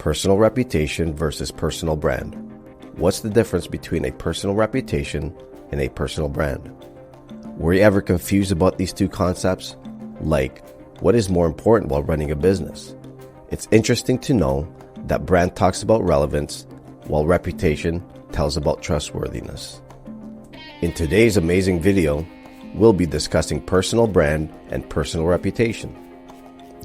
Personal reputation versus personal brand. What's the difference between a personal reputation and a personal brand? Were you ever confused about these two concepts? Like, what is more important while running a business? It's interesting to know that brand talks about relevance, while reputation tells about trustworthiness. In today's amazing video, we'll be discussing personal brand and personal reputation.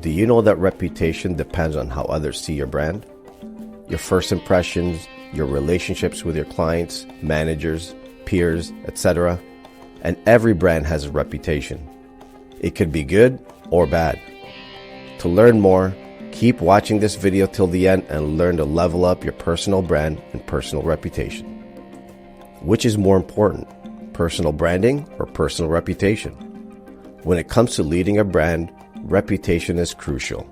Do you know that reputation depends on how others see your brand? Your first impressions, your relationships with your clients, managers, peers, etc. And every brand has a reputation. It could be good or bad. To learn more, keep watching this video till the end and learn to level up your personal brand and personal reputation. Which is more important, personal branding or personal reputation? When it comes to leading a brand, reputation is crucial.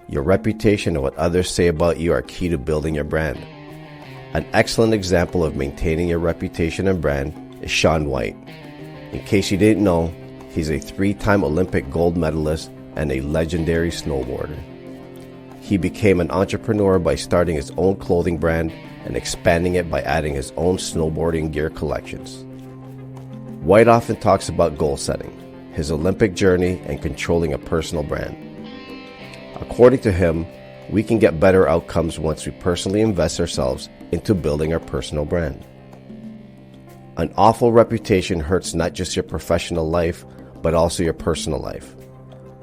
Your reputation and what others say about you are key to building your brand. An excellent example of maintaining your reputation and brand is Shawn White. In case you didn't know, he's a 3-time Olympic gold medalist and a legendary snowboarder. He became an entrepreneur by starting his own clothing brand and expanding it by adding his own snowboarding gear collections. White often talks about goal setting, his Olympic journey, and controlling a personal brand. According to him, we can get better outcomes once we personally invest ourselves into building our personal brand. An awful reputation hurts not just your professional life, but also your personal life.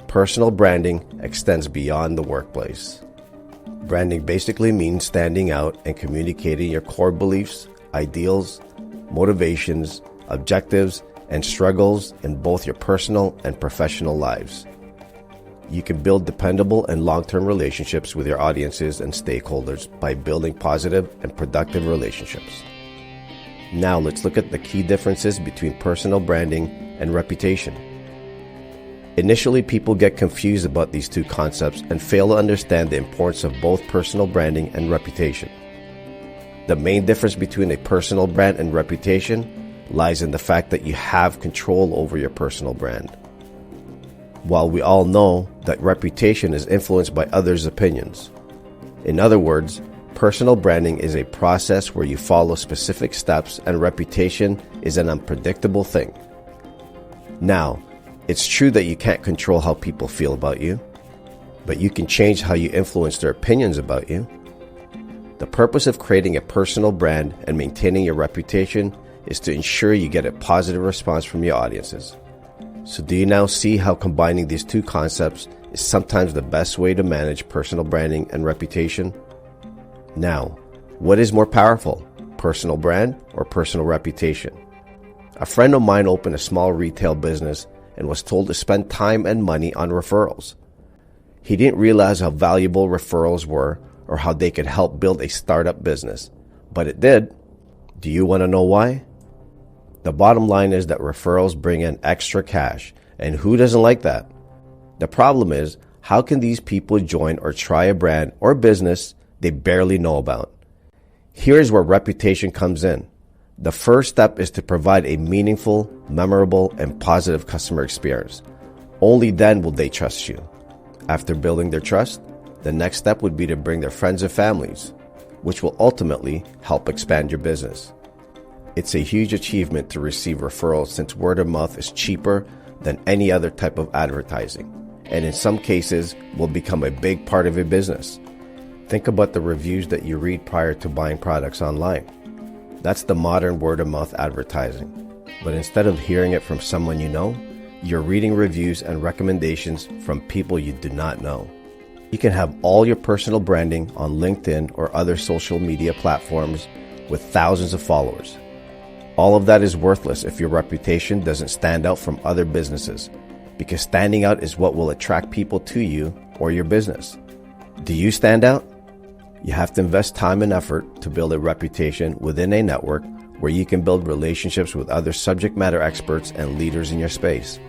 Personal branding extends beyond the workplace. Branding basically means standing out and communicating your core beliefs, ideals, motivations, objectives, and struggles in both your personal and professional lives. You can build dependable and long-term relationships with your audiences and stakeholders by building positive and productive relationships. Now let's look at the key differences between personal branding and reputation. Initially, people get confused about these two concepts and fail to understand the importance of both personal branding and reputation. The main difference between a personal brand and reputation lies in the fact that you have control over your personal brand. While we all know that reputation is influenced by others' opinions. In other words, personal branding is a process where you follow specific steps, and reputation is an unpredictable thing. Now, it's true that you can't control how people feel about you, but you can change how you influence their opinions about you. The purpose of creating a personal brand and maintaining your reputation is to ensure you get a positive response from your audiences. So do you now see how combining these two concepts is sometimes the best way to manage personal branding and reputation? Now, what is more powerful, personal brand or personal reputation? A friend of mine opened a small retail business and was told to spend time and money on referrals. He didn't realize how valuable referrals were or how they could help build a startup business, but it did. Do you want to know why? The bottom line is that referrals bring in extra cash, and who doesn't like that? The problem is, how can these people join or try a brand or business they barely know about? Here's where reputation comes in. The first step is to provide a meaningful, memorable, and positive customer experience. Only then will they trust you. After building their trust, the next step would be to bring their friends and families, which will ultimately help expand your business. It's a huge achievement to receive referrals since word of mouth is cheaper than any other type of advertising, and in some cases will become a big part of your business. Think about the reviews that you read prior to buying products online. That's the modern word of mouth advertising. But instead of hearing it from someone you know, you're reading reviews and recommendations from people you do not know. You can have all your personal branding on LinkedIn or other social media platforms with thousands of followers. All of that is worthless if your reputation doesn't stand out from other businesses, because standing out is what will attract people to you or your business. Do you stand out? You have to invest time and effort to build a reputation within a network where you can build relationships with other subject matter experts and leaders in your space.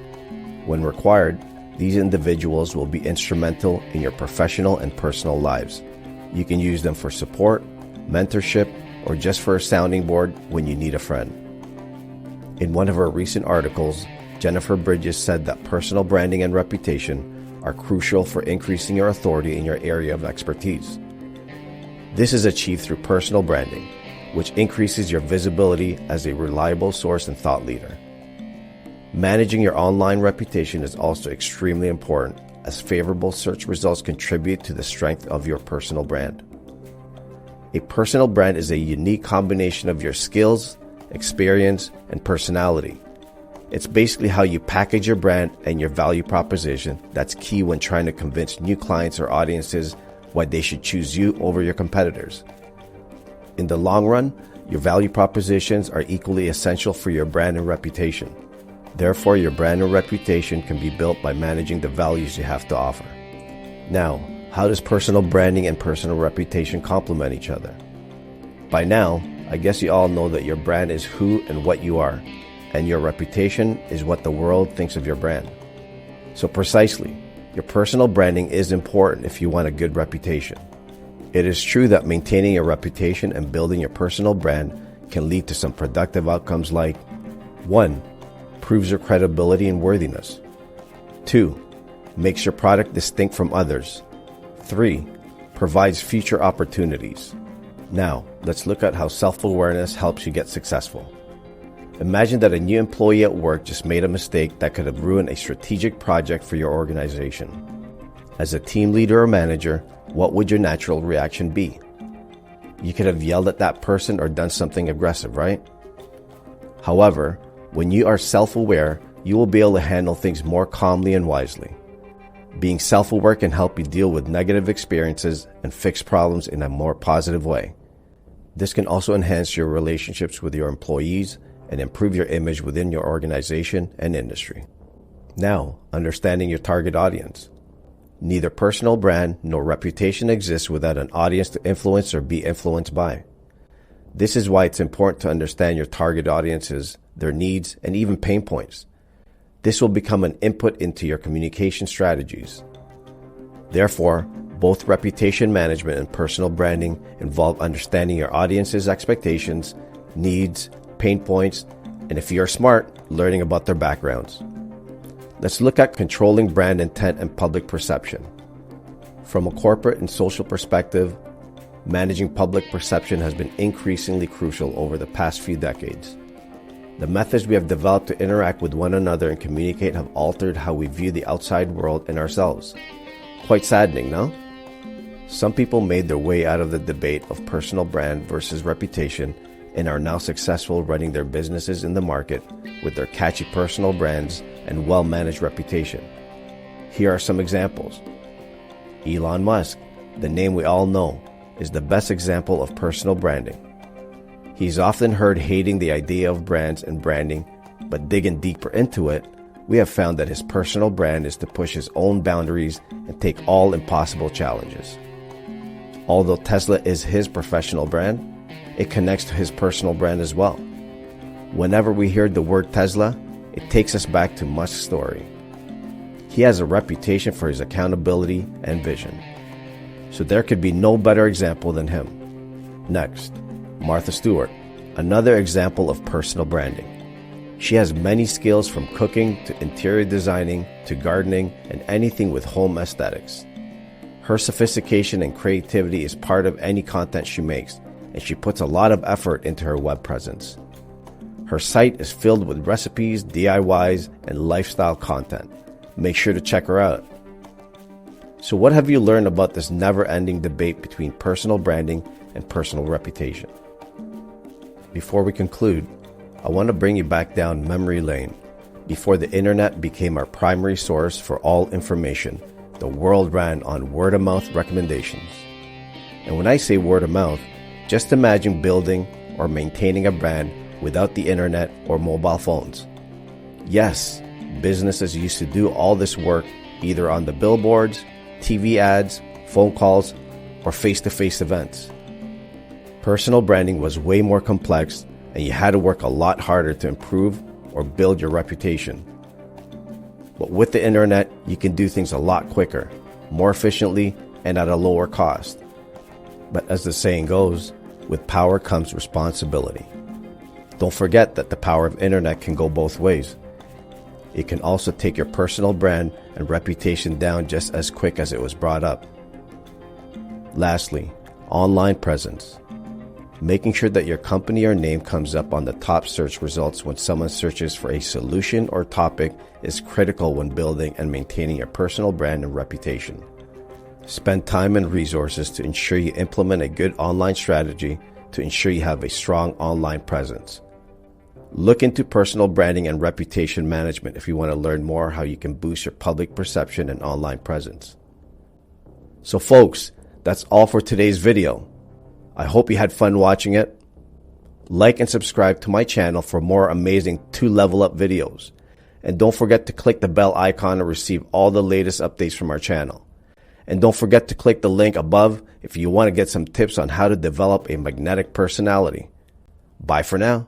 When required, these individuals will be instrumental in your professional and personal lives. You can use them for support, mentorship, or just for a sounding board when you need a friend. In one of her recent articles, Jennifer Bridges said that personal branding and reputation are crucial for increasing your authority in your area of expertise. This is achieved through personal branding, which increases your visibility as a reliable source and thought leader. Managing your online reputation is also extremely important, as favorable search results contribute to the strength of your personal brand. A personal brand is a unique combination of your skills, experience, and personality. It's basically how you package your brand and your value proposition that's key when trying to convince new clients or audiences why they should choose you over your competitors. In the long run, your value propositions are equally essential for your brand and reputation. Therefore, your brand and reputation can be built by managing the values you have to offer. Now, how does personal branding and personal reputation complement each other? By now, I guess you all know that your brand is who and what you are, and your reputation is what the world thinks of your brand. So precisely, your personal branding is important if you want a good reputation. It is true that maintaining your reputation and building your personal brand can lead to some productive outcomes like 1. Proves your credibility and worthiness. 2. Makes your product distinct from others. 3. Provides future opportunities. Now, let's look at how self-awareness helps you get successful. Imagine that a new employee at work just made a mistake that could have ruined a strategic project for your organization. As a team leader or manager, what would your natural reaction be? You could have yelled at that person or done something aggressive, right? However, when you are self-aware, you will be able to handle things more calmly and wisely. Being self-aware can help you deal with negative experiences and fix problems in a more positive way. This can also enhance your relationships with your employees and improve your image within your organization and industry. Now, understanding your target audience. Neither personal brand nor reputation exists without an audience to influence or be influenced by. This is why it's important to understand your target audiences, their needs, and even pain points. This will become an input into your communication strategies. Therefore, both reputation management and personal branding involve understanding your audience's expectations, needs, pain points, and if you're smart, learning about their backgrounds. Let's look at controlling brand intent and public perception. From a corporate and social perspective, managing public perception has been increasingly crucial over the past few decades. The methods we have developed to interact with one another and communicate have altered how we view the outside world and ourselves. Quite saddening, no? Some people made their way out of the debate of personal brand versus reputation and are now successful running their businesses in the market with their catchy personal brands and well-managed reputation. Here are some examples. Elon Musk, the name we all know, is the best example of personal branding. He's often heard hating the idea of brands and branding, but digging deeper into it, we have found that his personal brand is to push his own boundaries and take all impossible challenges. Although Tesla is his professional brand, it connects to his personal brand as well. Whenever we hear the word Tesla, it takes us back to Musk's story. He has a reputation for his accountability and vision. So there could be no better example than him. Next, Martha Stewart, another example of personal branding. She has many skills from cooking to interior designing to gardening and anything with home aesthetics. Her sophistication and creativity is part of any content she makes, and she puts a lot of effort into her web presence. Her site is filled with recipes, DIYs, and lifestyle content. Make sure to check her out. So what have you learned about this never-ending debate between personal branding and personal reputation? Before we conclude, I want to bring you back down memory lane. Before the internet became our primary source for all information, the world ran on word-of-mouth recommendations. And when I say word-of-mouth, just imagine building or maintaining a brand without the internet or mobile phones. Yes, businesses used to do all this work either on the billboards, TV ads, phone calls, or face-to-face events. Personal branding was way more complex, and you had to work a lot harder to improve or build your reputation. But with the internet, you can do things a lot quicker, more efficiently, and at a lower cost. But as the saying goes, with power comes responsibility. Don't forget that the power of internet can go both ways. It can also take your personal brand and reputation down just as quick as it was brought up. Lastly, Online presence. Making sure that your company or name comes up on the top search results when someone searches for a solution or topic is critical when building and maintaining your personal brand and reputation. Spend time and resources to ensure you implement a good online strategy to ensure you have a strong online presence. Look into personal branding and reputation management if you want to learn more how you can boost your public perception and online presence. So folks, that's all for today's video. I hope you had fun watching it. Like and subscribe to my channel for more amazing ToLevelUP videos. And don't forget to click the bell icon to receive all the latest updates from our channel. And don't forget to click the link above if you want to get some tips on how to develop a magnetic personality. Bye for now.